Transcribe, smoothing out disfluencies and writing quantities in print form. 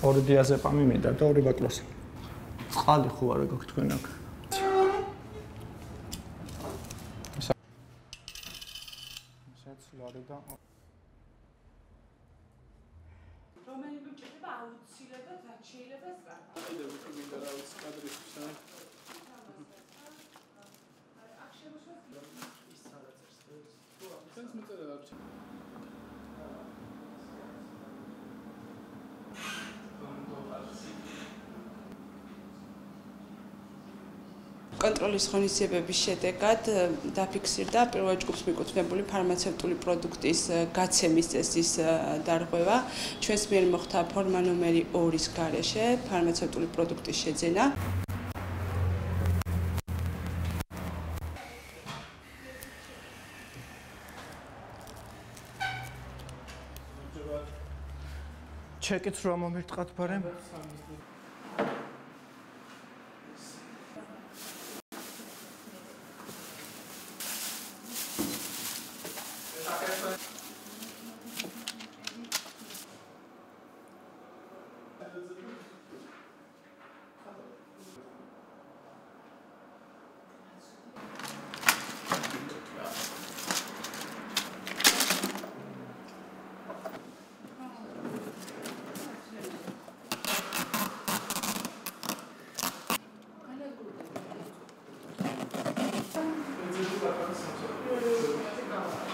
ორი დიაზეპამი მინდა და ორი ბაკლოსი. წყალი ხო არა გაქვთ თქვენ აქ? ლარი და რომელი გჭირდება აუცილებლად რაც შეიძლება სწრაფად. კიდევ უფრო მინდა რა ვიცი კადრისთვის აი. აქ შემოშვა ის სარაწერს. ეს მეწერა რა ვჭი. კონტროლის ღონისძიებების შედეგად დაფიქსირდა პირველ ჯგუფს მიკუთვნებული ფარმაცევტული პროდუქტის გაცემის წესის დარღვევა. ჩვენს მიერ მოხდა ფორმა ნომერი 2-ის გარეშე ფარმაცევტული პროდუქტის შეძენა. ჩეკიც რა მომირთყათ ბარემ?